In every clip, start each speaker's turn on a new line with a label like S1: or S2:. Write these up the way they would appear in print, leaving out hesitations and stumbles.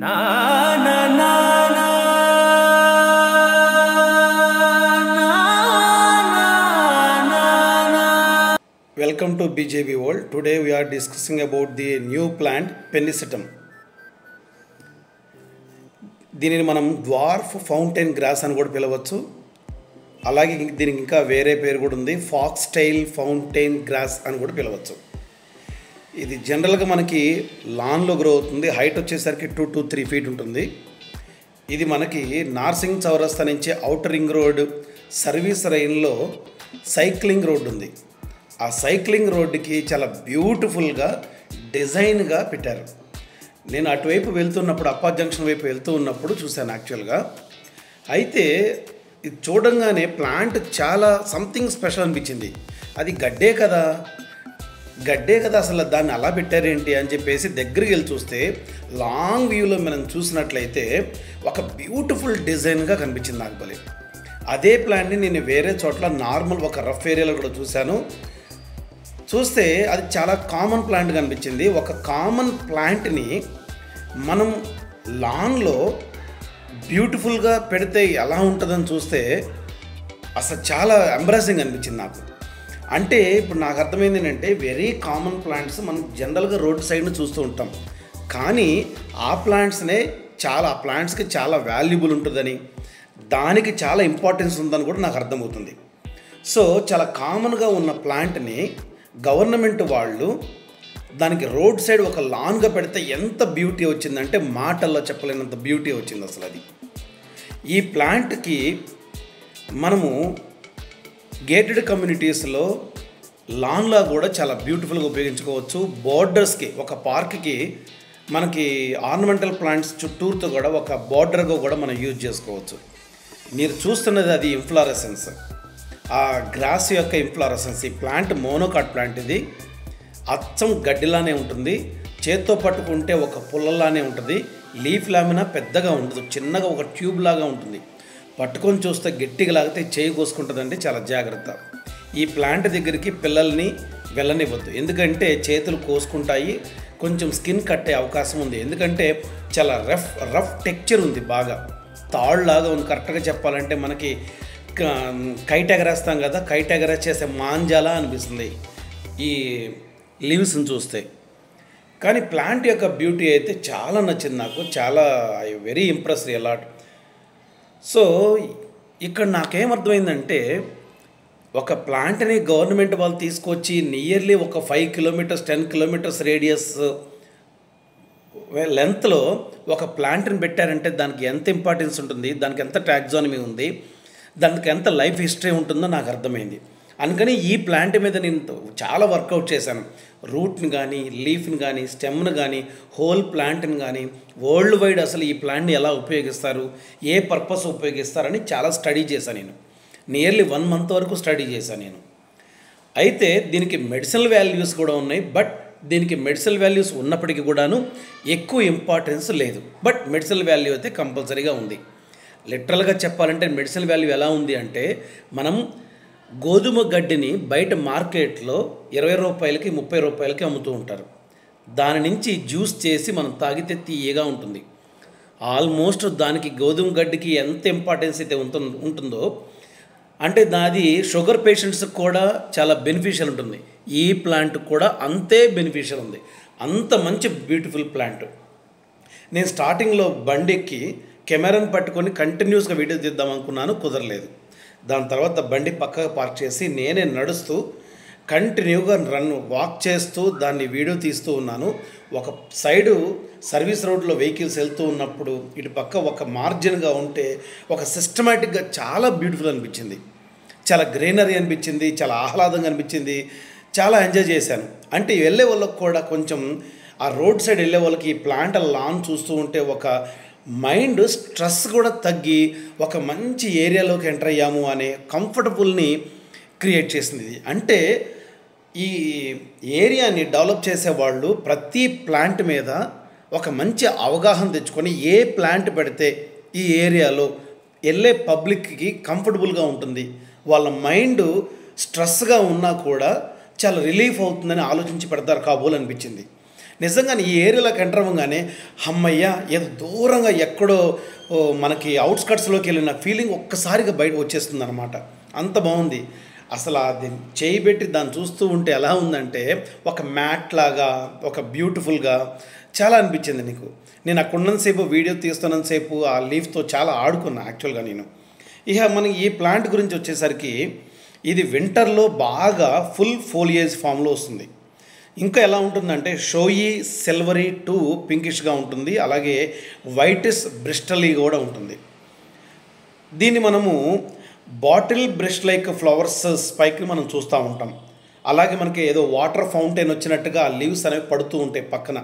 S1: Na na na na Welcome to BJB World. Today we are discussing about the new plant Pennisetum. దీనిని మనం dwarf fountain gross అని కూడా పిలవచ్చు. అలాగే దీనికి ఇంకా వేరే పేరు కూడా ఉంది, ఫాక్స్ టైల్ ఫౌంటైన్ గ్రాస్ అని కూడా పిలవచ్చు. ఇది జనరల్గా మనకి లాన్లో గ్రో అవుతుంది. హైట్ వచ్చేసరికి 2 to 3 feet ఉంటుంది. ఇది మనకి నార్సింగ్ చౌరస్తా నుంచి ఔటర్ రింగ్ రోడ్ సర్వీస్ లైన్లో సైక్లింగ్ రోడ్ ఉంది. ఆ సైక్లింగ్ రోడ్డుకి చాలా బ్యూటిఫుల్గా డిజైన్గా పెట్టారు. నేను అటువైపు వెళ్తున్నప్పుడు, అప్పా జంక్షన్ వైపు వెళ్తూ ఉన్నప్పుడు చూశాను యాక్చువల్గా. అయితే ఇది చూడంగానే ప్లాంట్ చాలా సంథింగ్ స్పెషల్ అనిపించింది. అది గడ్డే కదా అసలు దాన్ని అలా పెట్టారేంటి అని చెప్పేసి దగ్గరికి వెళ్ళి చూస్తే లాంగ్ వ్యూలో మనం చూసినట్లయితే ఒక బ్యూటిఫుల్ డిజైన్గా కనిపించింది నాకు భలే. అదే ప్లాంట్ని నేను వేరే చోట్ల నార్మల్ ఒక రఫ్ ఏరియాలో కూడా చూస్తే అది చాలా కామన్ ప్లాంట్ కనిపించింది. ఒక కామన్ ప్లాంట్ని మనం లాన్లో బ్యూటిఫుల్గా పెడితే ఎలా ఉంటుందని చూస్తే అసలు చాలా ఎంబ్రాసింగ్ అనిపించింది నాకు. అంటే ఇప్పుడు నాకు అర్థమైంది ఏంటంటే, వెరీ కామన్ ప్లాంట్స్ మనం జనరల్గా రోడ్ సైడ్ను చూస్తూ ఉంటాం, కానీ ఆ ప్లాంట్స్కి చాలా వాల్యుబుల్ ఉంటుందని, దానికి చాలా ఇంపార్టెన్స్ ఉందని కూడా నాకు అర్థమవుతుంది. సో చాలా కామన్గా ఉన్న ప్లాంట్ని గవర్నమెంట్ వాళ్ళు దానికి రోడ్ సైడ్ ఒక లాన్గా పెడితే ఎంత బ్యూటీ వచ్చిందంటే మాటల్లో చెప్పలేనంత బ్యూటీ వచ్చింది అసలు. అది ఈ ప్లాంట్కి మనము గేటెడ్ కమ్యూనిటీస్లో లాన్లా కూడా చాలా బ్యూటిఫుల్గా ఉపయోగించుకోవచ్చు. బోర్డర్స్కి, ఒక పార్క్కి మనకి ఆర్నమెంటల్ ప్లాంట్స్ చుట్టూరుతో కూడా ఒక బోర్డర్గా కూడా మనం యూజ్ చేసుకోవచ్చు. మీరు చూస్తున్నది అది ఇన్ఫ్లారెసెన్స్, ఆ గ్రాస్ యొక్క ఇన్ఫ్లారెసెన్స్. ఈ ప్లాంట్ మోనోకాట్ ప్లాంట్. ఇది అచ్చం గడ్డిలానే ఉంటుంది, చేత్తో పట్టుకుంటే ఒక పుల్లలానే ఉంటుంది. లీఫ్ లామినా పెద్దగా ఉండదు, చిన్నగా ఒక ట్యూబ్ లాగా ఉంటుంది. పట్టుకొని చూస్తే గట్టిగా లాగితే చేయి కోసుకుంటుందండి, చాలా జాగ్రత్త. ఈ ప్లాంట్ దగ్గరికి పిల్లల్ని వెళ్ళనివ్వద్దు, ఎందుకంటే చేతులు కోసుకుంటాయి, కొంచెం స్కిన్ కట్టే అవకాశం ఉంది. ఎందుకంటే చాలా రఫ్ టెక్చర్ ఉంది, బాగా తాళ్ళలాగా ఉంది. కరెక్ట్గా చెప్పాలంటే మనకి కైట్ ఎగరేస్తాం కదా, కైట్ ఎగరేసి చేసే మాంజాలా అనిపిస్తుంది ఈ లీవ్స్ని చూస్తే. కానీ ప్లాంట్ యొక్క బ్యూటీ అయితే చాలా నచ్చింది నాకు, చాలా వెరీ ఇంప్రెస్డ్ అలాట్. సో ఇక్కడ నాకేమర్థమైందంటే, ఒక ప్లాంట్ని గవర్నమెంట్ వాళ్ళు తీసుకొచ్చి నియర్లీ ఒక 5 kilometers 10 kilometers రేడియస్ లెంత్లో ఒక ప్లాంట్ని పెట్టారంటే దానికి ఎంత ఇంపార్టెన్స్ ఉంటుంది, దానికి ఎంత టాక్సానమీ ఉంది, దానికి ఎంత లైఫ్ హిస్టరీ ఉంటుందో నాకు అర్థమైంది. అందుకని ఈ ప్లాంట్ మీద నేను చాలా వర్కౌట్ చేశాను. రూట్ని కానీ, లీఫ్ని కానీ, స్టెమ్ని కానీ, హోల్ ప్లాంట్ని కానీ, వరల్డ్ వైడ్ అసలు ఈ ప్లాంట్ని ఎలా ఉపయోగిస్తారు, ఏ పర్పస్ ఉపయోగిస్తారని చాలా స్టడీ చేశాను నేను. నియర్లీ 1 month వరకు స్టడీ చేశాను నేను. అయితే దీనికి మెడిసినల్ వాల్యూస్ కూడా ఉన్నాయి, బట్ దీనికి మెడిసినల్ వాల్యూస్ ఉన్నప్పటికీ కూడాను ఎక్కువ ఇంపార్టెన్స్ లేదు. బట్ మెడిసినల్ వాల్యూ అయితే కంపల్సరీగా ఉంది. లిటరల్గా చెప్పాలంటే మెడిసినల్ వాల్యూ ఎలా ఉంది అంటే, మనం గోధుమ గడ్డిని బయట మార్కెట్లో 20 రూపాయలకి 30 రూపాయలకి అమ్ముతూ ఉంటారు. దాని నుంచి జ్యూస్ చేసి మనం తాగితే తీయగా ఉంటుంది. ఆల్మోస్ట్ దానికి గోధుమ గడ్డికి ఎంత ఇంపార్టెన్స్ అయితే ఉంటుందో, అంటే దాది షుగర్ పేషెంట్స్కి కూడా చాలా బెనిఫిషియల్ ఉంటుంది. ఈ ప్లాంట్ కూడా అంతే బెనిఫిషియల్ ఉంది, అంత మంచి బ్యూటిఫుల్ ప్లాంట్. నేను స్టార్టింగ్లో బండికి కెమెరాను పట్టుకొని కంటిన్యూస్గా వీడియో తీద్దాం అనుకున్నాను, కుదరలేదు. దాని తర్వాత బండి పక్కగా పార్క్ చేసి నేనే నడుస్తూ కంటిన్యూగా వాక్ చేస్తూ దాన్ని వీడియో తీస్తూ ఉన్నాను. ఒక సైడు సర్వీస్ రోడ్లో వెహికల్స్ వెళ్తూ ఉన్నప్పుడు ఇటు పక్క ఒక మార్జిన్గా ఉంటే ఒక సిస్టమేటిక్గా చాలా బ్యూటిఫుల్ అనిపించింది, చాలా గ్రీనరీ అనిపించింది, చాలా ఆహ్లాదంగా అనిపించింది, చాలా ఎంజాయ్ చేశాను. అంటే వెళ్ళే వాళ్ళకి కూడా కొంచెం ఆ రోడ్ సైడ్ వెళ్ళే వాళ్ళకి ఈ ప్లాంట్ లాన్ చూస్తూ ఉంటే ఒక మైండ్ స్ట్రెస్ కూడా తగ్గి ఒక మంచి ఏరియాలోకి ఎంటర్ అయ్యాము అనే కంఫర్టబుల్ని క్రియేట్ చేసింది. అంటే ఈ ఏరియాని డెవలప్ చేసేవాళ్ళు ప్రతి ప్లాంట్ మీద ఒక మంచి అవగాహన తెచ్చుకొని ఏ ప్లాంట్ పెడితే ఈ ఏరియాలో వెళ్ళే పబ్లిక్కి కంఫర్టబుల్గా ఉంటుంది, వాళ్ళ మైండ్ స్ట్రెస్గా ఉన్నా కూడా చాలా రిలీఫ్ అవుతుందని ఆలోచించి పెడతారు కాబోలు అనిపించింది. నిజంగానే ఈ ఏరియాలోకి ఎంటర్ అవ్వగానే హమ్మయ్య ఏదో దూరంగా ఎక్కడో మనకి అవుట్స్కట్స్లోకి వెళ్ళిన ఫీలింగ్ ఒక్కసారిగా బయట వచ్చేస్తుంది అనమాట. అంత బాగుంది. అసలు అది చేయి పెట్టి దాన్ని చూస్తూ ఉంటే ఎలా ఉందంటే ఒక మ్యాట్ లాగా, ఒక బ్యూటిఫుల్గా చాలా అనిపించింది నీకు. నేను అక్కడ ఉన్నంతసేపు వీడియో తీస్తున్నంతసేపు ఆ లీఫ్తో చాలా ఆడుకున్నా యాక్చువల్గా నేను. ఇక మనం ఈ ప్లాంట్ గురించి వచ్చేసరికి ఇది వింటర్లో బాగా ఫుల్ ఫోలియేజ్ ఫామ్లో వస్తుంది. ఇంకా ఎలా ఉంటుందంటే షోయి సిల్వరీ టు పింకిష్గా ఉంటుంది, అలాగే వైటిష్ బ్రిస్టలీ కూడా ఉంటుంది. దీన్ని మనము బాటిల్ బ్రష్ లైక్ ఫ్లవర్స్ స్పైక్ని మనం చూస్తూ ఉంటాం. అలాగే మనకి ఏదో వాటర్ ఫౌంటైన్ వచ్చినట్టుగా ఆ లీవ్స్ అనేవి పడుతూ ఉంటాయి పక్కన.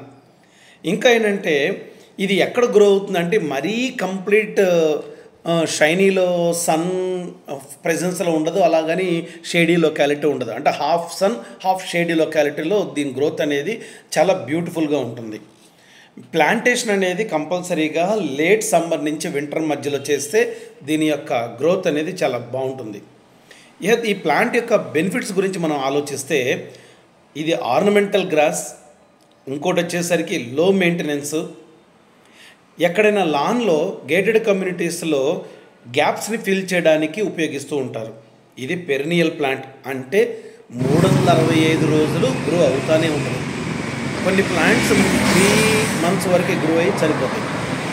S1: ఇంకా ఏంటంటే ఇది ఎక్కడ గ్రో అవుతుందంటే మరీ కంప్లీట్ షైనీలో సన్ ప్రెజెన్స్లో ఉండదు, అలాగని షేడీ లొకాలిటీ ఉండదు. అంటే హాఫ్ సన్ హాఫ్ షేడీ లొకాలిటీలో దీని గ్రోత్ అనేది చాలా బ్యూటిఫుల్గా ఉంటుంది. ప్లాంటేషన్ అనేది కంపల్సరీగా లేట్ సమ్మర్ నుంచి వింటర్ మధ్యలో చేస్తే దీని యొక్క గ్రోత్ అనేది చాలా బాగుంటుంది. ఈ ప్లాంట్ యొక్క బెనిఫిట్స్ గురించి మనం ఆలోచిస్తే ఇది ఆర్నమెంటల్ గ్రాస్, ఇంకోటి వచ్చేసరికి లో మెయింటెనెన్స్. ఎక్కడైనా లాన్లో గేటెడ్ కమ్యూనిటీస్లో గ్యాప్స్ని ఫిల్ చేయడానికి ఉపయోగిస్తూ ఉంటారు. ఇది పెరినియల్ ప్లాంట్, అంటే 365 రోజులు గ్రో అవుతూనే ఉంటుంది. కొన్ని ప్లాంట్స్ 3 months వరకు గ్రో అయ్యి చనిపోతాయి,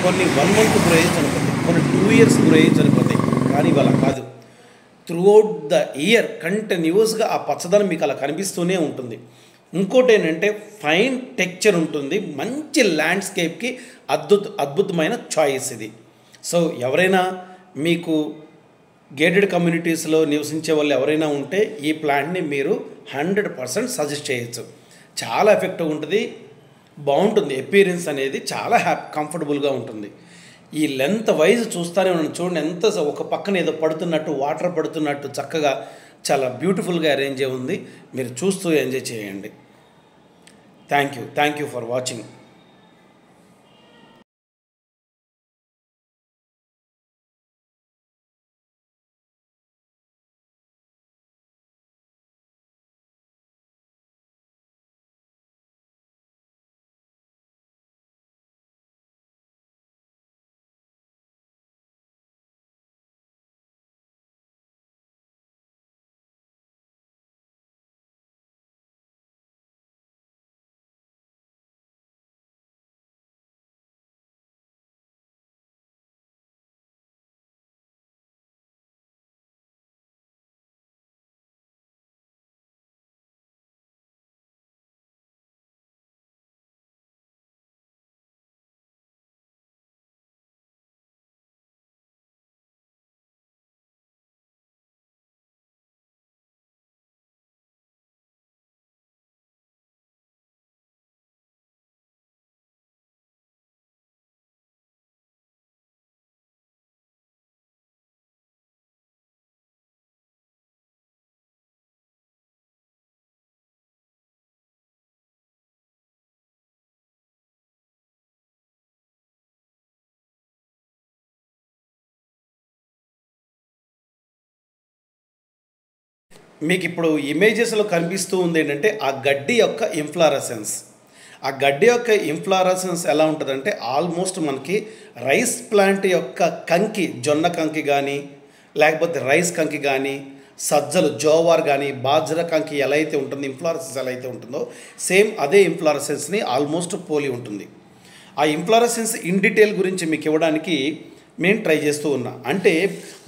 S1: కొన్ని 1 month గ్రో అయ్యి చనిపోతాయి, కొన్ని 2 years గ్రో అయ్యి చనిపోతాయి. కానీ ఇవాళ కాదు, త్రూఅవుట్ ద ఇయర్ కంటిన్యూస్గా ఆ పచ్చదనం మీకు అలా కనిపిస్తూనే ఉంటుంది. ఇంకోటి ఏంటంటే ఫైన్ టెక్చర్ ఉంటుంది, మంచి ల్యాండ్స్కేప్కి అద్భుతమైన చాయిస్ ఇది. సో ఎవరైనా మీకు గేటెడ్ కమ్యూనిటీస్లో నివసించే వాళ్ళు ఎవరైనా ఉంటే ఈ ప్లాంట్ని మీరు 100% సజెస్ట్ చేయొచ్చు. చాలా ఎఫెక్టివ్గా ఉంటుంది, బాగుంటుంది. అపీరెన్స్ అనేది చాలా కంఫర్టబుల్గా ఉంటుంది. ఈ లెంత్ వైజ్ చూస్తూనే ఉన్నాను, చూడండి ఎంత ఒక పక్కన ఏదో పడుతున్నట్టు, వాటర్ పడుతున్నట్టు చక్కగా చాలా బ్యూటిఫుల్గా అరేంజ్ అయి ఉంది. మీరు చూస్తూ ఎంజాయ్ చేయండి. Thank you for watching. మీకు ఇప్పుడు ఇమేజెస్లో కనిపిస్తూ ఉంది ఏంటంటే ఆ గడ్డి యొక్క ఇన్ఫ్లారసెన్స్. ఆ గడ్డి యొక్క ఇన్ఫ్లారసెన్స్ ఎలా ఉంటుందంటే ఆల్మోస్ట్ మనకి రైస్ ప్లాంట్ యొక్క కంకి, జొన్న కంకి కానీ, లేకపోతే రైస్ కంకి కానీ, సజ్జలు జోవార్ కానీ, బాజ్రా కంకి ఎలా అయితే ఉంటుందో, ఇన్ఫ్లారసెన్స్ ఎలా అయితే ఉంటుందో సేమ్ అదే ఇన్ఫ్లారసెన్స్ని ఆల్మోస్ట్ పోలి ఉంటుంది. ఆ ఇన్ఫ్లారసెన్స్ ఇన్ డీటెయిల్ గురించి మీకు ఇవ్వడానికి నేను ట్రై చేస్తూ ఉన్నా. అంటే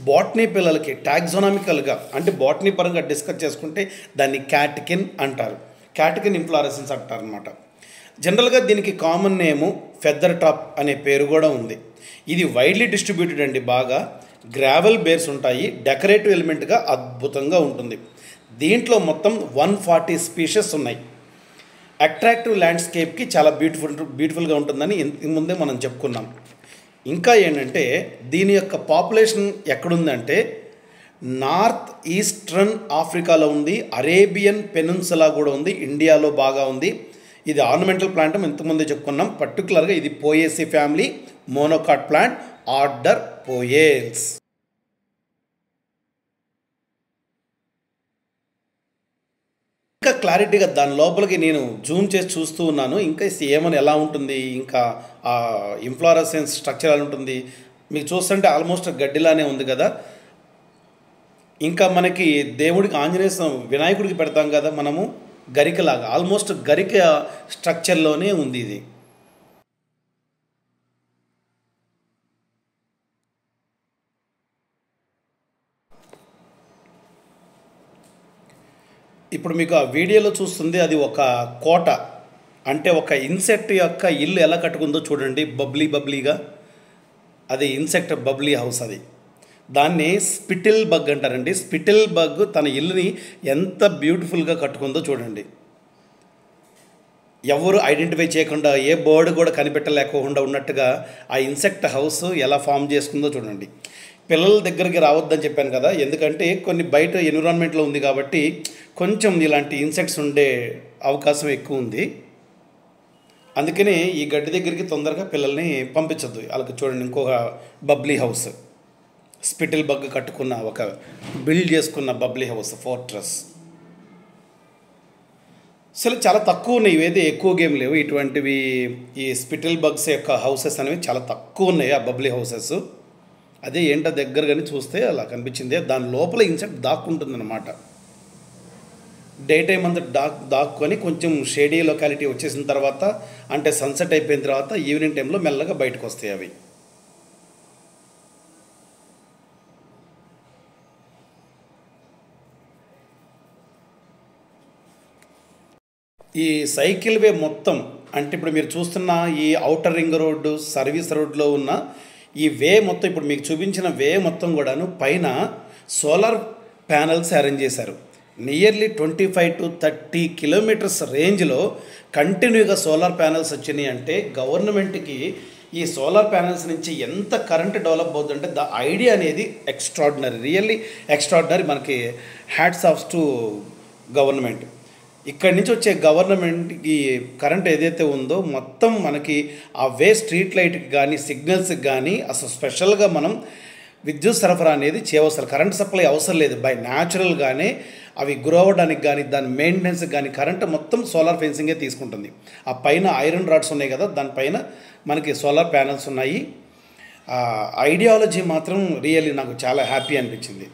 S1: బాటనీ పిల్లలకి టాక్సానమికల్గా, అంటే బాటనీ పరంగా డిస్కస్ చేసుకుంటే దాన్ని క్యాటకిన్ అంటారు, క్యాటకిన్ ఇన్ఫ్లారసెన్స్ అంటారు అనమాట. జనరల్గా దీనికి కామన్ నేము ఫెదర్ టాప్ అనే పేరు కూడా ఉంది. ఇది వైడ్లీ డిస్ట్రిబ్యూటెడ్ అండి. బాగా గ్రావెల్ బేర్స్ ఉంటాయి, డెకరేటివ్ ఎలిమెంట్గా అద్భుతంగా ఉంటుంది. దీంట్లో మొత్తం 140 స్పీషెస్ ఉన్నాయి. అట్రాక్టివ్ ల్యాండ్స్కేప్కి చాలా బ్యూటిఫుల్గా ఉంటుందని ముందే మనం చెప్పుకున్నాం. ఇంకా ఏంటంటే దీని యొక్క పాపులేషన్ ఎక్కడుందంటే నార్త్ ఈస్టర్న్ ఆఫ్రికాలో ఉంది, అరేబియన్ పెనిన్సులా కూడా ఉంది, ఇండియాలో బాగా ఉంది. ఇది ఆర్నమెంటల్ ప్లాంట్ ఇంతకుముందే చెప్పుకున్నాం. పర్టికులర్గా ఇది పోయేసీ ఫ్యామిలీ మోనోకాట్ ప్లాంట్, ఆర్డర్ పోయేల్స్. ఇంకా క్లారిటీగా దాని లోపలికి నేను జూమ్ చేసి చూస్తూ ఉన్నాను. ఇంకా ఏమని ఎలా ఉంటుంది, ఇంకా ఆ ఇన్ఫ్లోరసెన్స్ స్ట్రక్చర్ ఎలా ఉంటుంది మీకు చూస్తుంటే ఆల్మోస్ట్ గడ్డిలానే ఉంది కదా. ఇంకా మనకి దేవుడికి వినాయకుడికి పెడతాం కదా మనము, గరికలాగా ఆల్మోస్ట్ గరిక స్ట్రక్చర్లోనే ఉంది ఇది. ఇప్పుడు మీకు ఆ వీడియోలో చూస్తుంది అది ఒక కోట, అంటే ఒక ఇన్సెక్ట్ యొక్క ఇల్లు ఎలా కట్టుకుందో చూడండి, బబ్లీగా. అది ఇన్సెక్ట్ బబ్లీ హౌస్. అది దాన్ని స్పిటిల్ బగ్ అంటారండి. స్పిటిల్ బగ్ తన ఇల్లుని ఎంత బ్యూటిఫుల్గా కట్టుకుందో చూడండి. ఎవరు ఐడెంటిఫై చేయకుండా, ఏ బర్డ్ కూడా కనిపెట్టలేకుండా ఉన్నట్టుగా ఆ ఇన్సెక్ట్ హౌస్ ఎలా ఫామ్ చేసుకుందో చూడండి. పిల్లల దగ్గరికి రావద్దని చెప్పాను కదా, ఎందుకంటే కొన్ని బయట ఎన్విరాన్మెంట్లో ఉంది కాబట్టి కొంచెం ఇలాంటి ఇన్సెక్ట్స్ ఉండే అవకాశం ఎక్కువ ఉంది. అందుకని ఈ గడ్డి దగ్గరికి తొందరగా పిల్లల్ని పంపించద్దు. వాళ్ళకి చూడండి ఇంకొక బబ్లీ హౌస్, స్పిటిల్ బగ్ కట్టుకున్న ఒక బిల్డ్ చేసుకున్న బబ్లీ హౌస్, ఫోర్ట్రస్. అసలు చాలా తక్కువ ఉన్నాయి, ఇవేది ఎక్కువ గేమ్ లేవు ఇటువంటివి. ఈ స్పిటిల్ బగ్స్ యొక్క హౌసెస్ అనేవి చాలా తక్కువ ఉన్నాయి, ఆ బబ్లీ హౌసెస్. అదే ఏంటో దగ్గర కానీ చూస్తే అలా కనిపించింది. దాని లోపల ఇన్సెక్ట్ దాక్కుంటుందన్నమాట. డే టైం అంతా దాక్కొని కొంచెం షేడీ లొకాలిటీ వచ్చేసిన తర్వాత, అంటే సన్సెట్ అయిపోయిన తర్వాత ఈవినింగ్ టైంలో మెల్లగా బయటకు వస్తాయి అవి. ఈ సైకిల్ వే మొత్తం, అంటే ఇప్పుడు మీరు చూస్తున్న ఈ ఔటర్ రింగ్ రోడ్డు, సర్వీస్ రోడ్లో ఉన్న ఈ వే మొత్తం, ఇప్పుడు మీకు చూపించిన వే మొత్తం కూడాను పైన సోలార్ ప్యానల్స్ అరేంజ్ చేశారు. నియర్లీ 25 to 30 కిలోమీటర్స్ రేంజ్లో కంటిన్యూగా సోలార్ ప్యానల్స్ వచ్చినాయి. అంటే గవర్నమెంట్కి ఈ సోలార్ ప్యానల్స్ నుంచి ఎంత కరెంట్ డెవలప్ అవుతుందంటే ద ఐడియా అనేది ఎక్స్ట్రాడినరీ, రియల్లీ ఎక్స్ట్రాడినరీ. మనకి హ్యాట్స్ ఆఫ్ టు గవర్నమెంట్. ఇక్కడి నుంచి వచ్చే గవర్నమెంట్కి కరెంట్ ఏదైతే ఉందో మొత్తం మనకి ఆ వే స్ట్రీట్ లైట్కి కానీ సిగ్నల్స్కి కానీ అసలు స్పెషల్గా మనం విద్యుత్ సరఫరా అనేది చేయవసరం, కరెంట్ సప్లై అవసరం లేదు. బై న్యాచురల్గానే అవి గ్రో అవ్వడానికి కానీ దాని మెయింటెనెన్స్కి కానీ కరెంట్ మొత్తం సోలార్ ఫెన్సింగే తీసుకుంటుంది. ఆ పైన ఐరన్ రాడ్స్ ఉన్నాయి కదా, దానిపైన మనకి సోలార్ ప్యానల్స్ ఉన్నాయి. ఐడియాలజీ మాత్రం రియల్లీ నాకు చాలా హ్యాపీ అనిపించింది.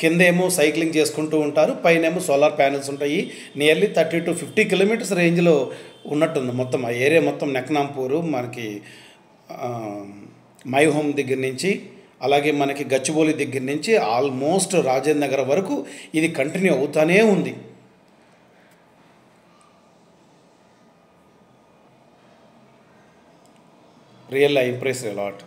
S1: కిందేమో సైక్లింగ్ చేసుకుంటూ ఉంటారు, పైనేమో సోలార్ ప్యానల్స్ ఉంటాయి. నియర్లీ 30 to 50 కిలోమీటర్స్ రేంజ్లో ఉన్నట్టుంది మొత్తం ఆ ఏరియా మొత్తం. నెక్నాంపూరు మనకి మై హోమ్ దగ్గర నుంచి, అలాగే మనకి గచ్చిబౌలి దగ్గర నుంచి ఆల్మోస్ట్ రాజేంద్ర నగర్ వరకు ఇది కంటిన్యూ అవుతూనే ఉంది. Real I impress allot.